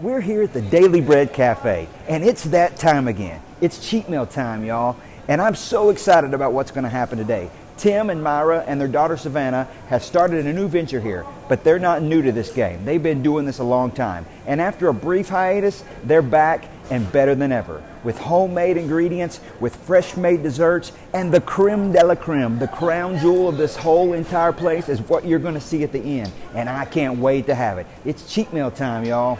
We're here at the Daily Bread Cafe, and it's that time again. It's cheat meal time, y'all, and I'm so excited about what's going to happen today. Tim and Myra and their daughter Savannah have started a new venture here, but they're not new to this game. They've been doing this a long time, and after a brief hiatus, they're back and better than ever, with homemade ingredients, with fresh-made desserts, and the creme de la creme, the crown jewel of this whole entire place is what you're going to see at the end, and I can't wait to have it. It's cheat meal time, y'all.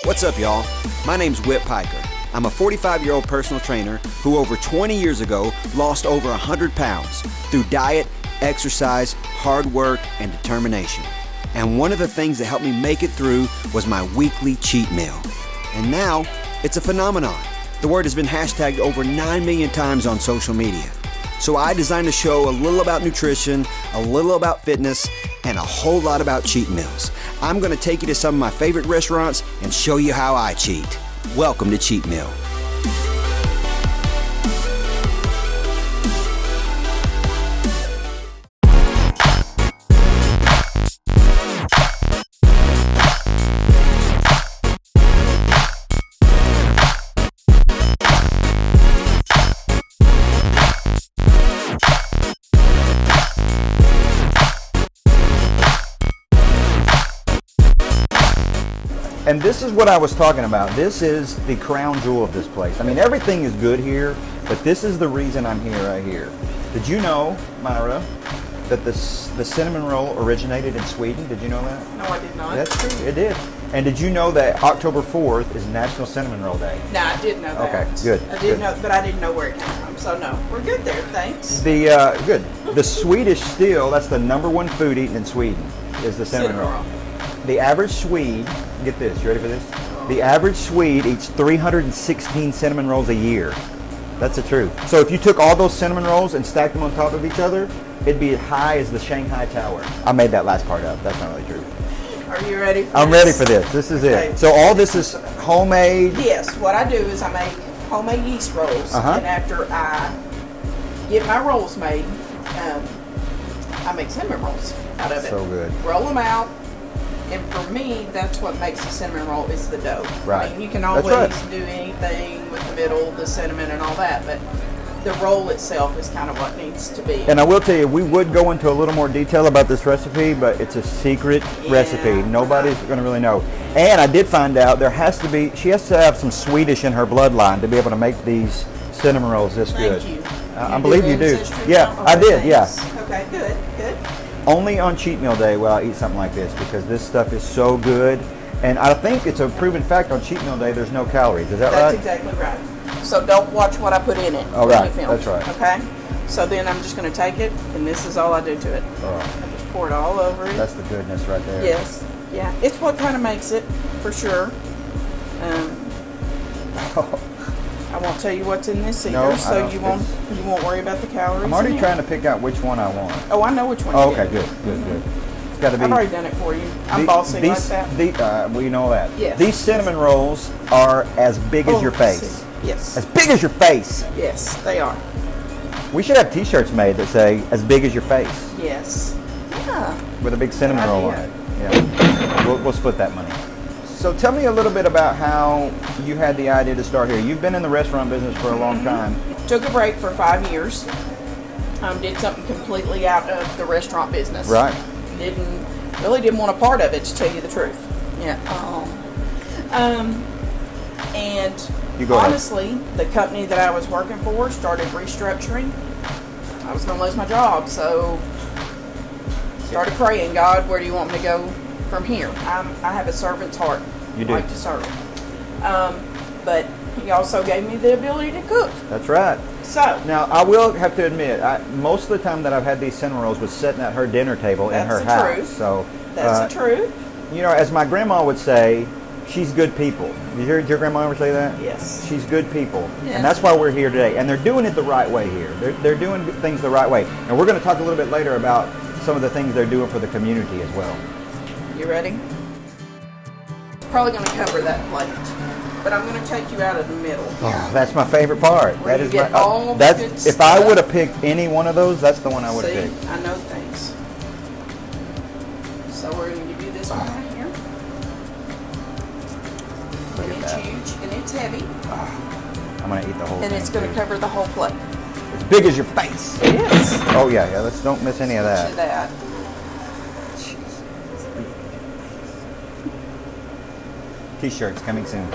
What's up, y'all? My name's Whitt Piker. I'm a 45-year-old personal trainer who over 20 years ago lost over 100 pounds through diet, exercise, hard work, and determination. And one of the things that helped me make it through was my weekly cheat meal. And now, it's a phenomenon. The word has been hashtagged over 9 million times on social media. So I designed a show a little about nutrition, a little about fitness, and a whole lot about cheat meals. I'm going to take you to some of my favorite restaurants and show you how I cheat. Welcome to Cheat Meal. And this is what I was talking about. This is the crown jewel of this place. I mean, everything is good here, but this is the reason I'm here right here. Did you know, Myra, that the cinnamon roll originated in Sweden? Did you know that? No, I did not. That's true, it did. And did you know that October 4th is National Cinnamon Roll Day? No, I did know that. Okay, good. I did know, but I didn't know where it came from. So no, we're good there. Thanks. Good. The Swedish still, that's the #1 food eaten in Sweden, is the cinnamon roll. The average Swede, get this, you ready for this? The average Swede eats 316 cinnamon rolls a year. That's the truth. So if you took all those cinnamon rolls and stacked them on top of each other, it'd be as high as the Shanghai Tower. I made that last part up. That's not really true. Are you ready for I'm this? ready for this. This is Okay. it. So all this is homemade? Yes. What I do is I make homemade yeast rolls. And after I get my rolls made, I make cinnamon rolls out of it. So good. Roll them out. And for me, that's what makes a cinnamon roll is the dough. Right. I mean, you can always do anything with the middle, the cinnamon and all that, but the roll itself is kind of what needs to be. And I will tell you, we would go into a little more detail about this recipe, but it's a secret recipe. Nobody's going to really know. And I did find out she has to have some Swedish in her bloodline to be able to make these cinnamon rolls this good. Thank you. I believe you do. Ancestry Yeah, now? I did, Okay, yeah. thanks. Okay, good. Only on cheat meal day will I eat something like this because this stuff is so good. And I think it's a proven fact on cheat meal day there's no calories. Is that right? That's exactly right. So don't watch what I put in it. Oh, when right. you film. That's right. Okay? So then I'm just going to take it, and this is all I do to it. Oh. I just pour it all over it. That's the goodness right there. Yes. Yeah. It's what kind of makes it, for sure. I won't tell you what's in this either, No, so you won't worry about the calories. I'm already trying to pick out which one I want. Oh, I know which one. Oh, you okay, do. good. It's got to be. I've already done it for you. I'm bossy like that. We know that. Yes. These cinnamon rolls are as big as your face. See. Yes. As big as your face. Yes, they are. We should have T-shirts made that say "as big as your face" Yes. Yeah. with a big cinnamon roll on idea. it. Yeah. We'll split that money. So tell me a little bit about how you had the idea to start here. You've been in the restaurant business for a long time. Took a break for 5 years. Did something completely out of the restaurant business. Right. Really didn't want a part of it, to tell you the truth. Yeah. And You go ahead. honestly, the company that I was working for started restructuring. I was going to lose my job, so started praying, God, where do you want me to go from here? I have a servant's heart. You do. I like to serve. But he also gave me the ability to cook. That's right. So Now, I will have to admit, most of the time that I've had these cinnamon rolls was sitting at her dinner table in her That's the house. truth. So that's the truth. You know, as my grandma would say, she's good people. You heard your grandma ever say that? Yes. She's good people. Yeah. And that's why we're here today. And they're doing it the right way here. They're doing things the right way. And we're going to talk a little bit later about some of the things they're doing for the community as well. You ready? It's probably going to cover that plate, but I'm going to take you out of the middle. Oh, that's my favorite part. Where you get my, all the that's good if I stuff. would have picked any one of those, that's the one I would have See, picked. I know things. So we're going to give you this one right here. that. It's huge and it's heavy. I'm gonna eat the whole thing. And it's going to too. cover the whole plate. As big as your face. It is. Oh yeah, yeah. Let's don't miss any of Much that. of that. T-shirts coming soon.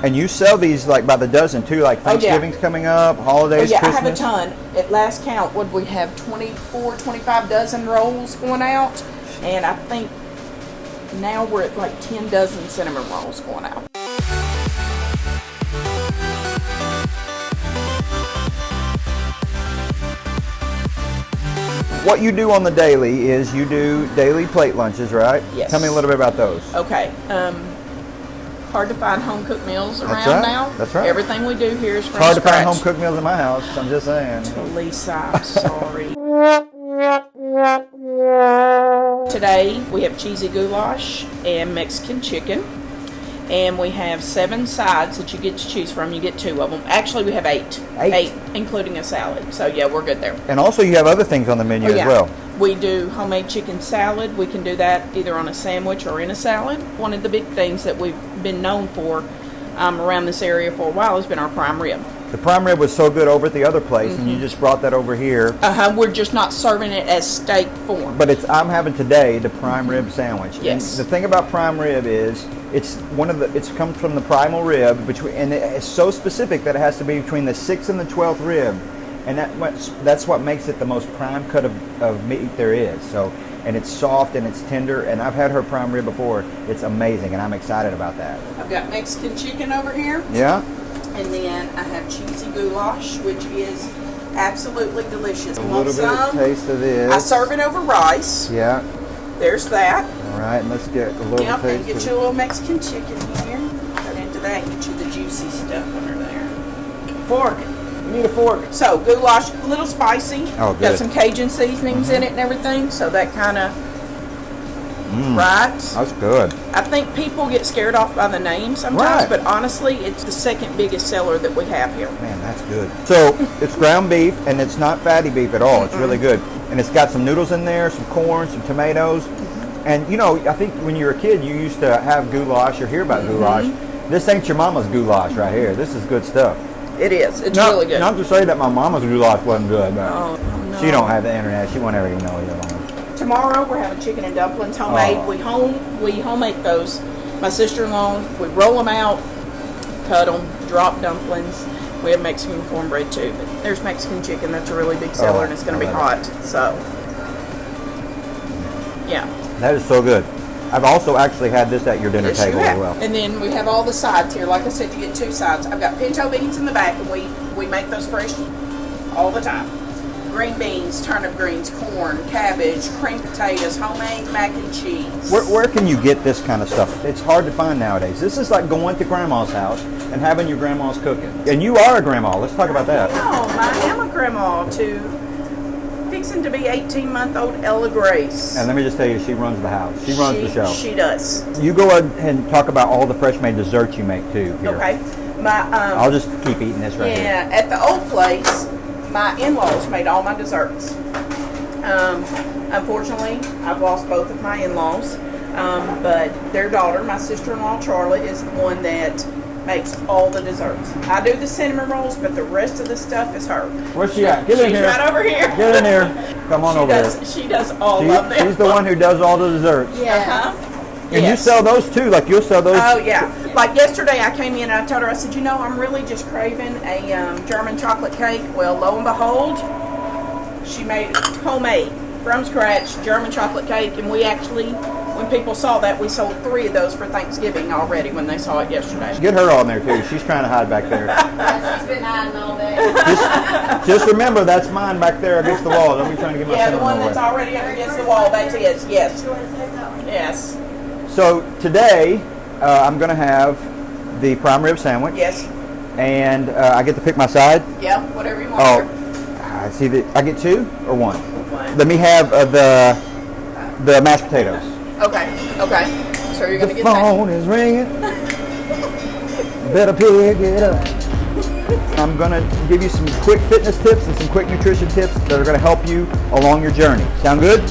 And you sell these like by the dozen too, like yeah. Thanksgiving's coming up, holidays, Yeah, Christmas. I have a ton. At last count, would we have 24, 25 dozen rolls going out? And I think now we're at like 10 dozen cinnamon rolls going out. What you do on the daily is you do daily plate lunches, right? Yes. Tell me a little bit about those. Okay. Hard to find home cooked meals around That's right. now. That's right. Everything we do here is from It's hard to scratch. find home cooked meals in my house. I'm just saying. Lisa, I'm sorry. Today we have cheesy goulash and Mexican chicken. And we have 7 sides that you get to choose from. You get 2 of them. Actually, we have 8. 8, including a salad. So, yeah, we're good there. And also you have other things on the menu as well. We do homemade chicken salad. We can do that either on a sandwich or in a salad. One of the big things that we've been known for around this area for a while has been our prime rib. The prime rib was so good over at the other place, and you just brought that over here. We're just not serving it as steak form. But I'm having today the prime rib sandwich. Yes. And the thing about prime rib is it comes from the primal rib, and it's so specific that it has to be between the 6th and the 12th rib, and that's what makes it the most prime cut of meat there is. So, and it's soft and it's tender, and I've had her prime rib before. It's amazing, and I'm excited about that. I've got Mexican chicken over here. Yeah. And then I have cheesy goulash, which is absolutely delicious. A little bit of taste of this. I serve it over rice. Yeah. There's that. All right, and let's get a little Yep, taste and get of you a little Mexican chicken here. Cut into that and get you the juicy stuff under there. Fork. You need a fork. So, goulash, a little spicy. Oh, good. Got some Cajun seasonings in it and everything, so that kind of, right? That's good. I think people get scared off by the name sometimes, Right. but honestly, it's the second biggest seller that we have here. Man, that's good. So it's ground beef, and it's not fatty beef at all. It's really good. And it's got some noodles in there, some corn, some tomatoes. And you know, I think when you were a kid, you used to have goulash or hear about goulash. This ain't your mama's goulash right here. This is good stuff. It is. It's really good. Not to say that my mama's goulash wasn't good, but Oh, no. she don't have the internet. She won't ever even know either. Tomorrow we're having chicken and dumplings homemade. Oh. We homemade those. My sister-in-law, we roll them out, cut them, drop dumplings. We have Mexican cornbread too. But there's Mexican chicken. That's a really big seller, and it's going to be hot. So, yeah. That is so good. I've also actually had this at your dinner Yes, you table have. as well. And then we have all the sides here. Like I said, you get 2 sides. I've got pinto beans in the back, and we make those fresh all the time. Green beans, turnip greens, corn, cabbage, cream potatoes, homemade mac and cheese. Where can you get this kind of stuff? It's hard to find nowadays. This is like going to grandma's house and having your grandma's cooking. And you are a grandma. Let's talk about that. Oh, I am a grandma to fixing to be 18-month-old Ella Grace. And let me just tell you, she runs the house. She runs the show. She does. You go ahead and talk about all the fresh-made desserts you make too. Here. Okay. I'll just keep eating this right here. Yeah, at the old place, my in-laws made all my desserts. Unfortunately, I've lost both of my in-laws, but their daughter, my sister-in-law Charlotte, is the one that makes all the desserts. I do the cinnamon rolls, but the rest of the stuff is her. Where's she at? Get in She's here. right over here. Get in here. Come on over here. She does all of them. She's the one who does all the desserts. Yeah. And you sell those too, like you'll sell those. Oh yeah. Like yesterday I came in and I told her, I said, you know, I'm really just craving a German chocolate cake. Well, lo and behold, she made it homemade, from scratch, German chocolate cake. And we actually, when people saw that, we sold 3 of those for Thanksgiving already when they saw it yesterday. Get her on there too. She's trying to hide back there. She's been hiding all day. Just remember, that's mine back there against the wall. Don't be trying to get my Yeah, the cinnamon one away. that's already up against the wall, that's his. Yes. Yes. So today, I'm going to have the prime rib sandwich. Yes. And I get to pick my side. Yeah, whatever you want. Oh, I see that. I get 2 or 1. One. Let me have the mashed potatoes. Okay. Okay. So you're gonna The get that. phone is ringing. Better pick it up. I'm going to give you some quick fitness tips and some quick nutrition tips that are going to help you along your journey. Sound good?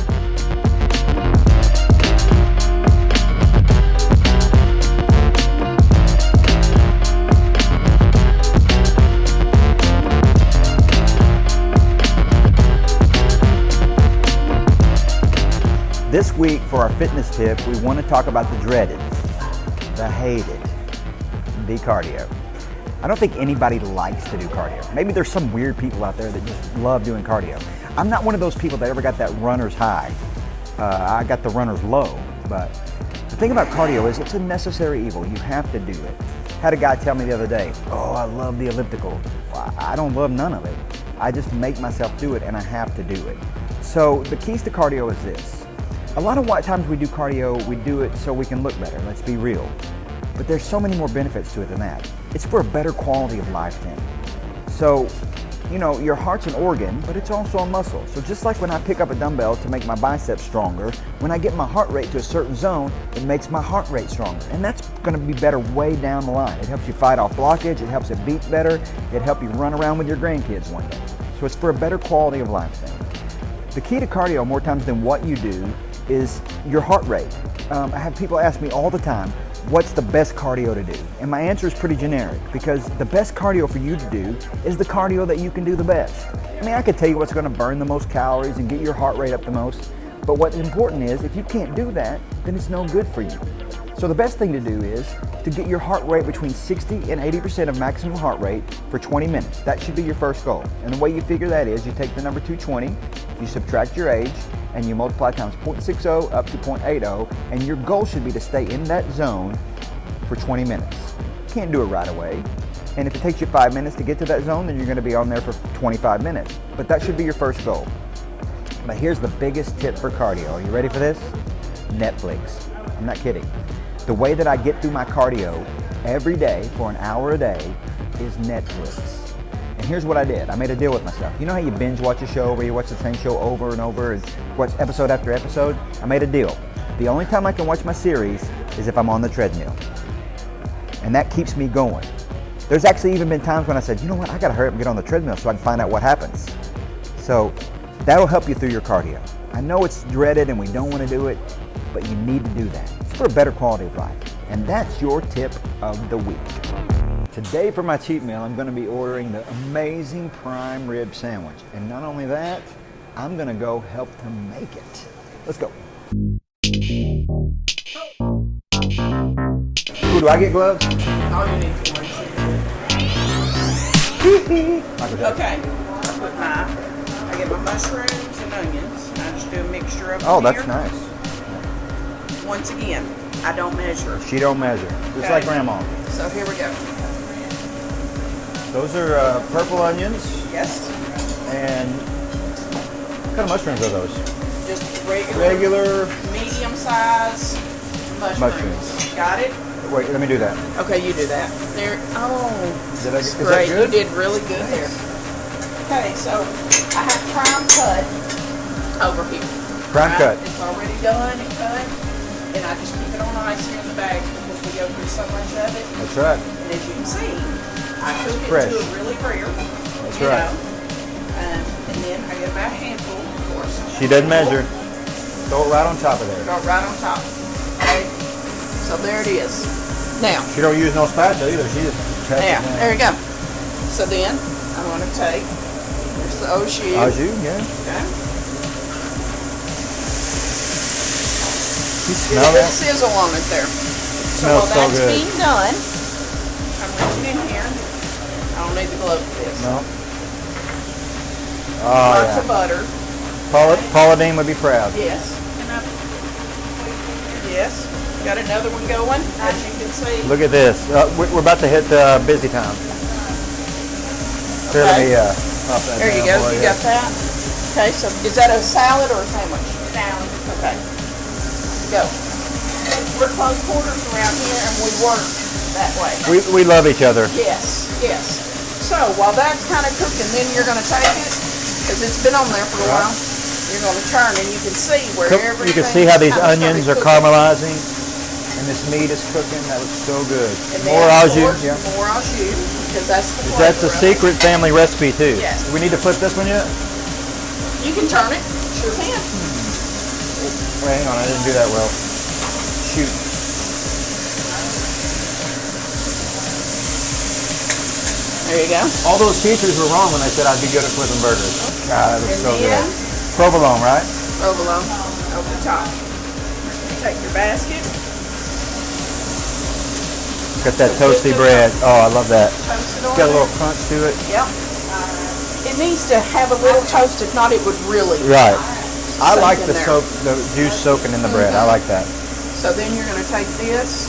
This week for our fitness tip, we want to talk about the dreaded, the hated, the cardio. I don't think anybody likes to do cardio. Maybe there's some weird people out there that just love doing cardio. I'm not one of those people that ever got that runner's high. I got the runner's low, but the thing about cardio is it's a necessary evil. You have to do it. Had a guy tell me the other day, oh, I love the elliptical. Well, I don't love none of it. I just make myself do it and I have to do it. So the keys to cardio is this. A lot of times we do cardio, we do it so we can look better, let's be real. But there's so many more benefits to it than that. It's for a better quality of life then. So, you know, your heart's an organ, but it's also a muscle. So just like when I pick up a dumbbell to make my biceps stronger, when I get my heart rate to a certain zone, it makes my heart rate stronger. And that's gonna be better way down the line. It helps you fight off blockage, it helps it beat better, it helps you run around with your grandkids one day. So it's for a better quality of life thing. The key to cardio more times than what you do is your heart rate. I have people ask me all the time, what's the best cardio to do? And my answer is pretty generic because the best cardio for you to do is the cardio that you can do the best. I mean, I could tell you what's gonna burn the most calories and get your heart rate up the most, but what's important is if you can't do that, then it's no good for you. So the best thing to do is to get your heart rate between 60 and 80% of maximum heart rate for 20 minutes. That should be your first goal. And the way you figure that is you take the number 220, you subtract your age, and you multiply times 0.60 up to 0.80, and your goal should be to stay in that zone for 20 minutes. You can't do it right away. And if it takes you 5 minutes to get to that zone, then you're gonna be on there for 25 minutes. But that should be your first goal. But here's the biggest tip for cardio. Are you ready for this? Netflix. I'm not kidding. The way that I get through my cardio every day for an hour a day is Netflix. And here's what I did. I made a deal with myself. You know how you binge watch a show where you watch the same show over and over and watch episode after episode? I made a deal. The only time I can watch my series is if I'm on the treadmill. And that keeps me going. There's actually even been times when I said, you know what, I gotta hurry up and get on the treadmill so I can find out what happens. So that'll help you through your cardio. I know it's dreaded and we don't wanna do it, but you need to do that. It's for a better quality of life. And that's your tip of the week. Today for my cheat meal, I'm gonna be ordering the amazing prime rib sandwich. And not only that, I'm gonna go help them make it. Let's go. Ooh, do I get gloves? All you need for it. Okay. I get my mushrooms and onions. And I just do a mixture of them. Oh, that's here. nice. Once again, I don't measure. She don't measure, just like Grandma. So here we go. Those are purple onions. Yes. And what kind of mushrooms are those? Just regular medium size mushrooms. Got it? Wait, let me do that. Okay, you do that. There. Oh, Is that's that great. good? You did really good there. Okay, so I have prime cut over here. Prime cut. It's already done and cut, and I just keep it on ice here in the bags because we go through so much of it. That's right. And as you can see, I cook it Fresh. to a really rare. That's you right. know. And then I get about a handful, of course. She doesn't measure. Throw it right on top of there. Go right on top. Okay. So there it is. Now. She don't use no spatula either. She just cuts it Now, down. there you go. So then, I'm going to take, there's the au jus. Au jus, yeah. Okay. You Get a smell good that? sizzle on it there. So Smells while so that's good. being done, I'm reaching in here. I don't need the glove for this. No. Oh, Lots yeah. of butter. Paula Dean would be proud. Yes. Yes. Got another one going, as you can see. Look at this. We're about to hit busy time. Here, let me pop that There you down go. for You got that? Okay, so is that a salad or a sandwich? Salad. Okay. Go. We're close quarters around here and we work that way. We love each other. Yes, yes. So while that's kind of cooking, then you're going to take it, because it's been on there for a while. You're going to turn and you can see where everything. You can see how these kinda onions are started cooking. caramelizing, and this meat is cooking. That looks so good. And More then, au of jus. course, Yeah. more au jus, because that's the That's a flavor of it. secret family recipe too. Yes. Do we need to flip this one yet? You can turn it. Sure can. Wait, hang on. I didn't do that well. Shoot. There you go. All those teachers were wrong when they said I'd be good at flipping burgers. God, that looks And so then- good. Provolone, right? Provolone over the top. take your basket. Got that toasty bread. Oh, I love that. Toast it It's on got a there. little crunch to it. Yep. It needs to have a little toast. If not, it would really. Right. I soak like in the there. the juice soaking in the bread. I like that. So then you're going to take this.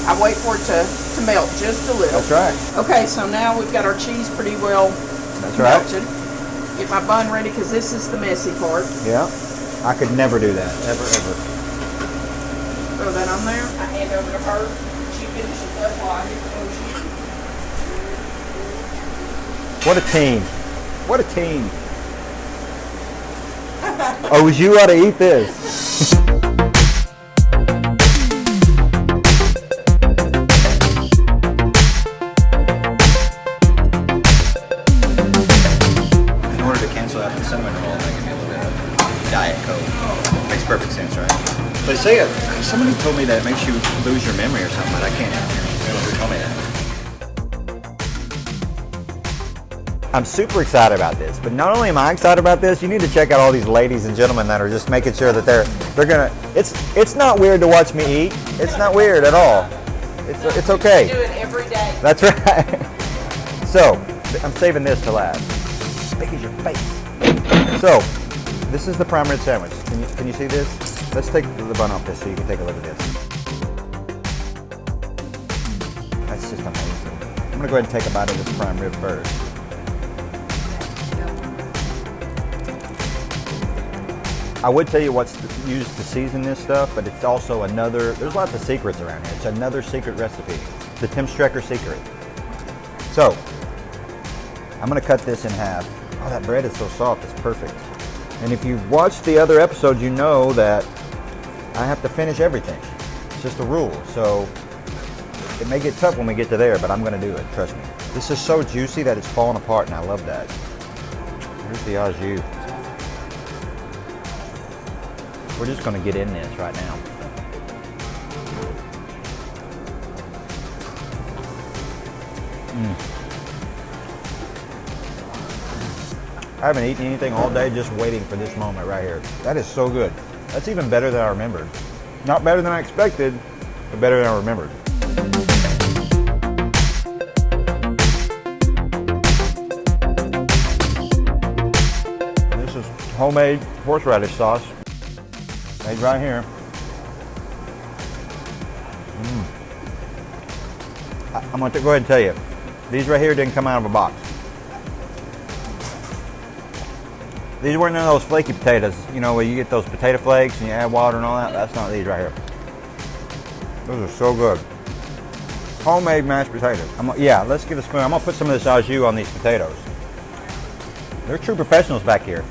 I wait for it to melt just a little. That's right. Okay, so now we've got our cheese pretty well That's right. melted. Get my bun ready because this is the messy part. Yeah. I could never do that. Ever, ever. Throw that on there. I hand over to her. She finishes up while I get the motion. What a team. What a team. Oh, you ought to eat this. In order to cancel out the cinnamon roll, they give me a little bit of Diet Coke. Makes perfect sense, right? But say somebody told me that it makes you lose your memory or something, but I can't. I don't know who told me that. I'm super excited about this, but not only am I excited about this, you need to check out all these ladies and gentlemen that are just making sure that they're gonna. It's not weird to watch me eat. It's not weird at all. It's okay. Do it every day. That's right. So I'm saving this to last. Big as your face. So this is the prime rib sandwich. Can you see this? Let's take the bun off this so you can take a look at this. That's just amazing. I'm gonna go ahead and take a bite of this prime rib first. I would tell you what's used to season this stuff, but it's also there's lots of secrets around here. It's another secret recipe, the Tim Strecker secret. So, I'm gonna cut this in half. Oh, that bread is so soft, it's perfect. And if you've watched the other episodes, you know that I have to finish everything. It's just a rule. So, it may get tough when we get to there, but I'm gonna do it, trust me. This is so juicy that it's falling apart, and I love that. Here's the au jus. We're just going to get in this right now. I haven't eaten anything all day, just waiting for this moment right here. That is so good. That's even better than I remembered. Not better than I expected, but better than I remembered. This is homemade horseradish sauce. Made right here. I'm going to go ahead and tell you, these right here didn't come out of a box. These weren't none of those flaky potatoes, you know, where you get those potato flakes and you add water and all that. That's not these right here. Those are so good. Homemade mashed potatoes. Yeah, let's get a spoon. I'm going to put some of this au jus on these potatoes. They're true professionals back here.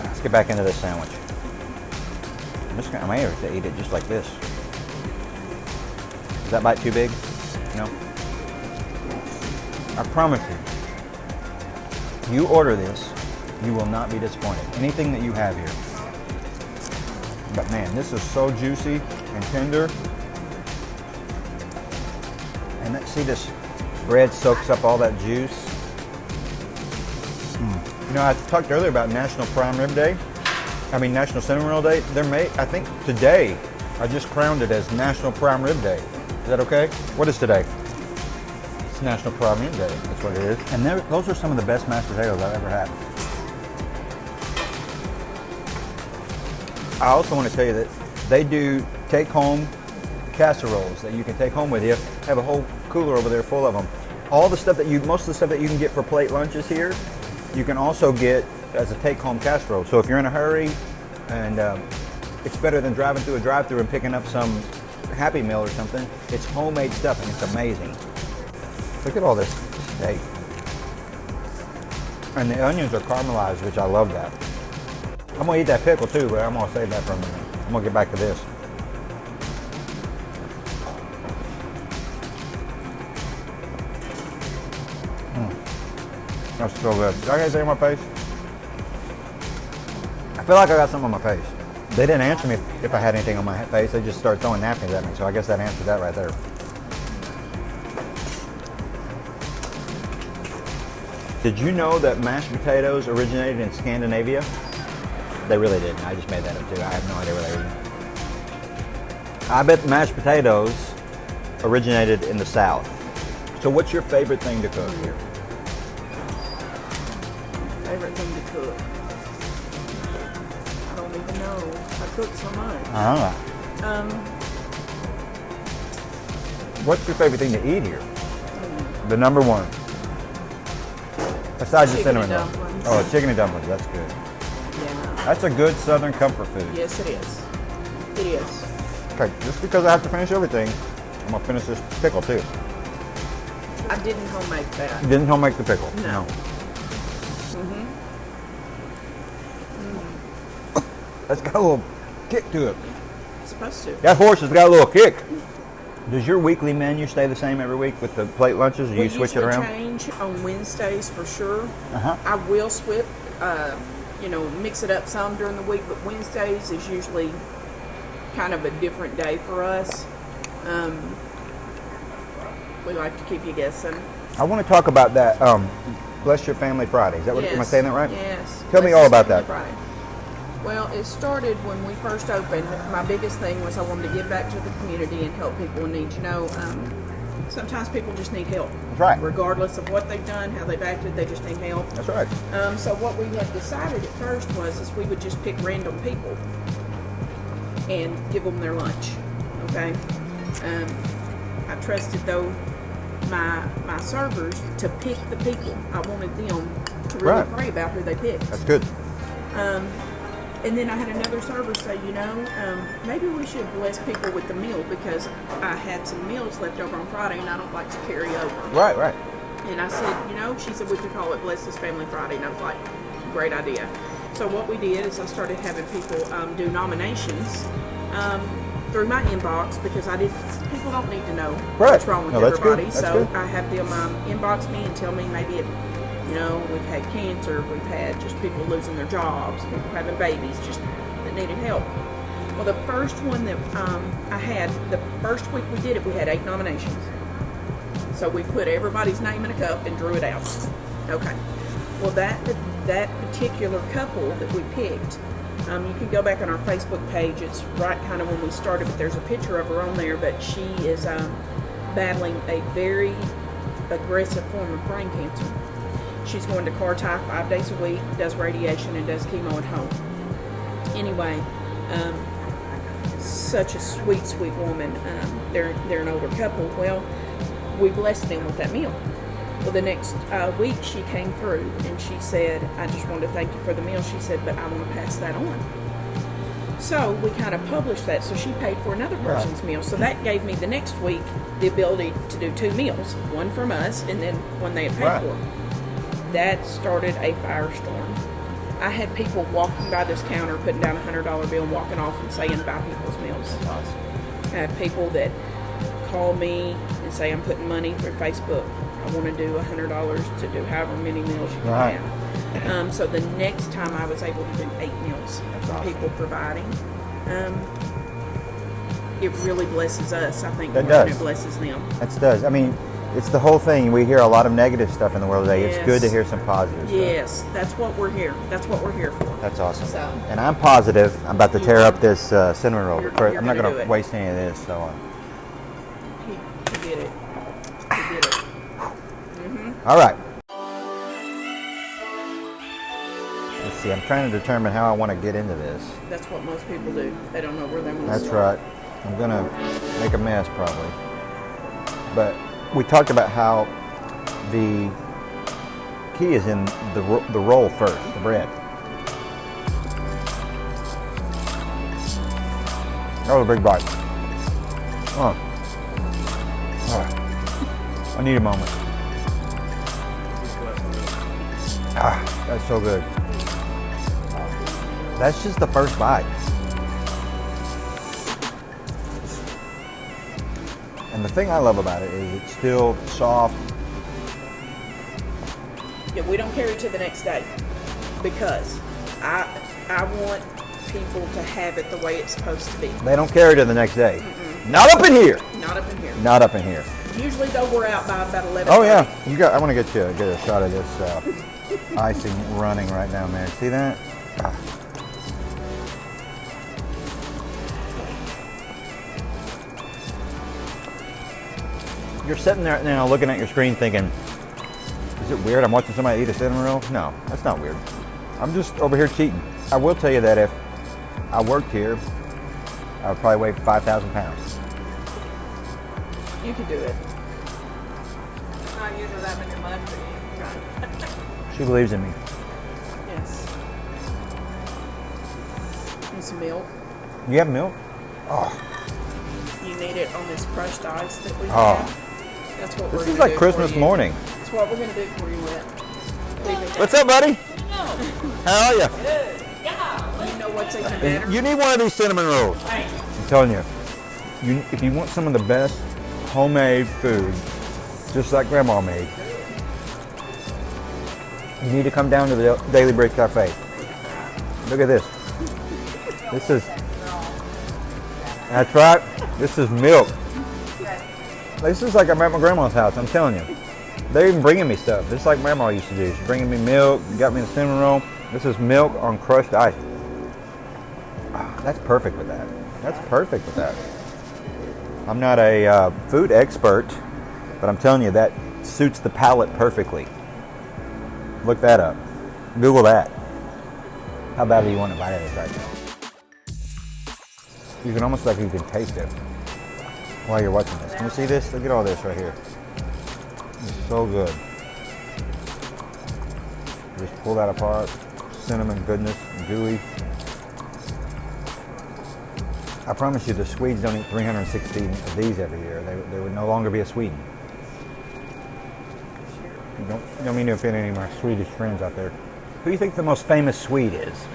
Let's get back into this sandwich. I may have to eat it just like this. Is that bite too big? No? I promise you, you order this, you will not be disappointed. Anything that you have here. But man, this is so juicy and tender. And see, this bread soaks up all that juice. You know, I talked earlier about National Prime Rib Day. National Cinnamon Roll Day. I think today, I just crowned it as National Prime Rib Day. Is that okay? What is today? It's National Prime Rib Day. That's what it is. And those are some of the best mashed potatoes I've ever had. I also want to tell you that they do take-home casseroles that you can take home with you. Have a whole cooler over there full of them. Most of the stuff that you can get for plate lunches here, you can also get as a take-home casserole. So if you're in a hurry, and it's better than driving through a drive-thru and picking up some Happy Meal or something. It's homemade stuff and it's amazing. Look at all this steak. And the onions are caramelized, which I love that. I'm gonna eat that pickle too, but I'm gonna save that for a minute. I'm gonna get back to this. That's so good. Did I get anything on my face? I feel like I got something on my face. They didn't answer me if I had anything on my face. They just started throwing napkins at me, so I guess that answers that right there. Did you know that mashed potatoes originated in Scandinavia? They really didn't. I just made that up too. I have no idea where they originated. I bet mashed potatoes originated in the South. So what's your favorite thing to cook here? Favorite thing to cook? I don't even know. I cook so much. What's your favorite thing to eat here? The number one. Besides the Chicken and cinnamon roll. dumplings. Oh, chicken and dumplings. That's good. Yeah. That's a good Southern comfort food. Yes, it is. It is. Okay, just because I have to finish everything, I'm gonna finish this pickle too. I didn't homemade that. You didn't home make the pickle? No. That's got a little kick to it. It's supposed to. That horse has got a little kick. Does your weekly menu stay the same every week with the plate lunches, or do you switch it around? We change on Wednesdays for sure. Uh-huh. I will mix it up some during the week, but Wednesdays is usually kind of a different day for us. We like to keep you guessing. I want to talk about that. Bless Your Family Friday. Is that what? Yes. Am I saying that right? Yes. Tell me Bless all Your about Family that. Friday. Well, it started when we first opened. My biggest thing was I wanted to give back to the community and help people in need. Sometimes people just need help. That's right. Regardless of what they've done, how they've acted, they just need help. That's right. So what we had decided at first was we would just pick random people and give them their lunch. Okay. I trusted though my servers to pick the people. I wanted them to really Right. pray about who they picked. That's good. And then I had another server say, maybe we should bless people with the meal because I had some meals left over on Friday and I don't like to carry over. Right, right. And I said, she said we could call it Bless This Family Friday. And I was like, great idea. So what we did is I started having people do nominations through my inbox because people don't need to know what's wrong with that's good. everybody. That's So good. I have them inbox me and tell me maybe we've had cancer, we've had just people losing their jobs, people having babies just that needed help. Well, the first one that I had, the first week we did it, we had 8 nominations. So we put everybody's name in a cup and drew it out. Okay. Well, that particular couple that we picked, you can go back on our Facebook page. It's right kind of when we started, but there's a picture of her on there. But she is battling a very aggressive form of brain cancer. She's going to Car-Tie 5 days a week, does radiation, and does chemo at home. Anyway, such a sweet, sweet woman. They're an older couple. Well, we blessed them with that meal. Well, the next week she came through and she said, I just wanted to thank you for the meal. She said, but I want to pass that on. So we kind of published that. So she paid for another person's meal. So that gave me the next week the ability to do 2 meals, one from us and then one they had paid for. That started a firestorm. I had people walking by this counter, putting down a $100 bill and walking off and saying, buy people's meals. Awesome. I have people that call me and say, I'm putting money through Facebook. I want to do $100 to do however many meals you can have. So the next time I was able to do 8 meals from people providing. It really blesses us. I think more than it blesses them. That does. I mean, it's the whole thing. We hear a lot of negative stuff in the world today. Yes. It's good to hear some positive stuff. Yes, that's what we're here. That's what we're here for. That's awesome. So, and I'm positive I'm about to tear up this cinnamon roll. You're I'm not gonna going do to it. waste any of this. So, he did it. He did it. all right. Let's see. I'm trying to determine how I want to get into this. That's what most people do. They don't know where they want to That's start. right. I'm going to make a mess probably. But we talked about how the key is in the roll first, the bread. That was a big bite. Oh. I need a moment. That's so good. That's just the first bite. And the thing I love about it is it's still soft. Yeah, we don't carry it to the next day because I want people to have it the way it's supposed to be. They don't carry it to the next day. Not up in here. Not up in here. Not up in here. Usually though we're out by about 11. Oh yeah, I want to get a shot of this icing running right down there. See that? Ah. You're sitting there now looking at your screen thinking, is it weird I'm watching somebody eat a cinnamon roll? No, that's not weird. I'm just over here cheating. I will tell you that if I worked here, I would probably weigh 5,000 pounds. You could do it. Not usually that many months. She believes in me. Yes. Need some milk. You have milk? Oh, You need it on this crushed ice that we Oh. have. That's what we're this gonna is like do Christmas for you. morning. That's what we're going to do for you, Whit. What's up, buddy? How are you? You know what's even better? You need one of these cinnamon rolls. I'm telling you, if you want some of the best homemade food, just like Grandma made, you need to come down to the Daily Bread Cafe. Look at this. That's right. This is milk. This is like I'm at my grandma's house. I'm telling you. They're even bringing me stuff. Just like Grandma used to do. She's bringing me milk. Got me the cinnamon roll. This is milk on crushed ice. That's perfect with that. That's perfect with that. I'm not a food expert, but I'm telling you that suits the palate perfectly. Look that up. Google that. How bad do you want to bite it right now? You can almost you can taste it while you're watching this. Can you see this? Look at all this right here. It's so good. Just pull that apart. Cinnamon goodness, gooey. I promise you the Swedes don't eat 360 of these every year. They would no longer be a Sweden. Don't mean to offend any of my Swedish friends out there. Who do you think the most famous Swede is?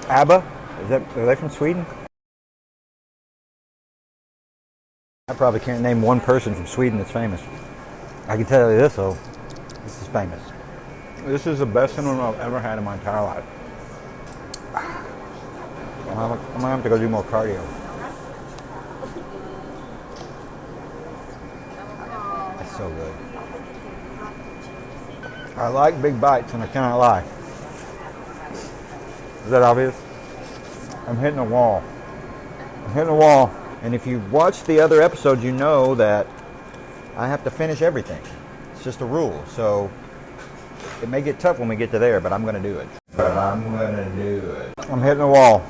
ABBA? Are they from Sweden? I probably can't name one person from Sweden that's famous. I can tell you this though, this is famous. This is the best cinnamon I've ever had in my entire life. I'm gonna have to go do more cardio. That's so good. I like big bites and I cannot lie. Is that obvious? I'm hitting a wall. I'm hitting a wall. And if you've watched the other episodes, you know that I have to finish everything. It's just a rule. So it may get tough when we get to there, but I'm going to do it. I'm hitting a wall.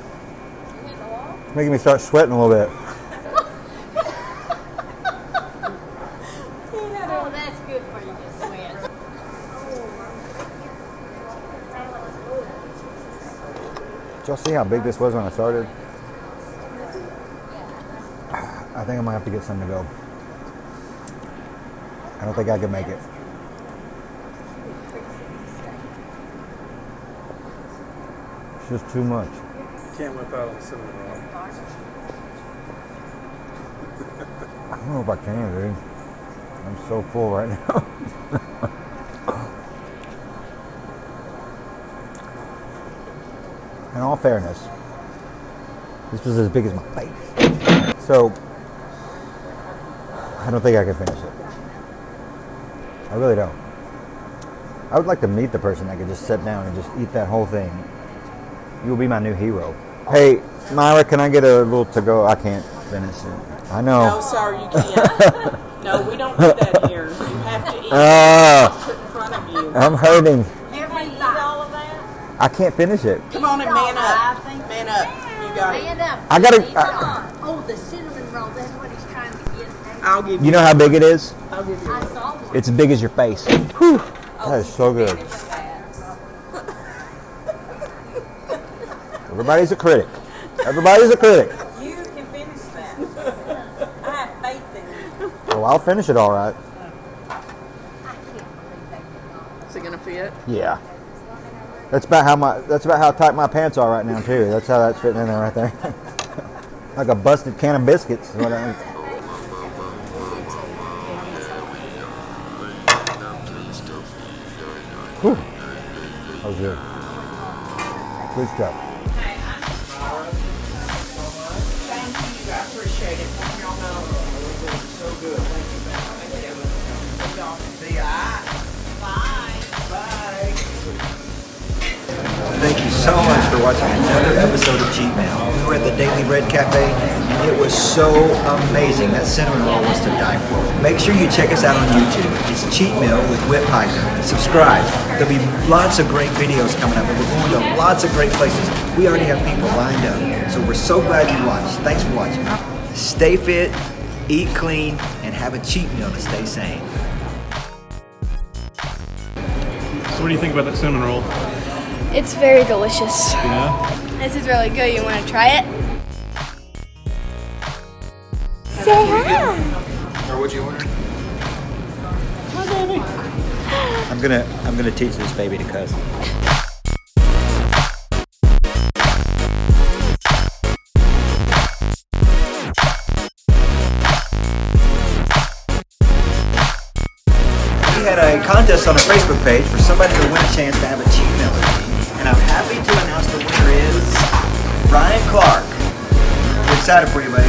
Making me start sweating a little bit. Oh, that's good for you to sweat. Did y'all see how big this was when I started? I think I might have to get some to go. I don't think I can make it. It's just too much. Can't whip out on the cinnamon roll. I don't know if I can, dude. I'm so full right now. In all fairness, this was as big as my face. So, I don't think I can finish it. I really don't. I would like to meet the person that could just sit down and just eat that whole thing. You will be my new hero. Hey, Myra, can I get a little to-go? I can't finish it. I know. No, sorry, you can't. No, we don't do that here. You have to eat put in front of you. I'm hurting. Everybody eat all of that? I can't finish it. Come on and man up. Man up. You got it. Stand up. I gotta- Come on. Oh, the cinnamon roll. That's what he's trying to get. I'll give you. You know how big it is? I'll give you. I saw one. It's as big as your face. Whew. That is so good. Everybody's a critic. Everybody's a critic. You can finish that. I have faith in you. Well, I'll finish it all right. I can't believe that. Is it gonna fit? Yeah. That's about how tight my pants are right now too. That's how that's fitting in there right there. Like a busted can of biscuits. Is what I Whew. That was good. Good stuff. Thank you. I appreciate it. Y'all know. So good. Thank so much for watching another episode of CheatMeal. We were at the Daily Bread Cafe, and it was so amazing. That cinnamon roll was to die for. Make sure you check us out on YouTube. It's CheatMeal with Whitt Piker. Subscribe. There'll be lots of great videos coming up, and we're going to lots of great places. We already have people lined up, so we're so glad you watched. Thanks for watching. Stay fit, eat clean, and have a cheat meal to stay sane. So what do you think about that cinnamon roll? It's very delicious. Yeah? This is really good. You want to try it? Say hi. Or what'd you order? I'm gonna teach this baby to cuss. We had a contest on our Facebook page for somebody to win a chance to have a cheat meal with me, and I'm happy to announce the winner is Ryan Clark. We're excited for you, buddy.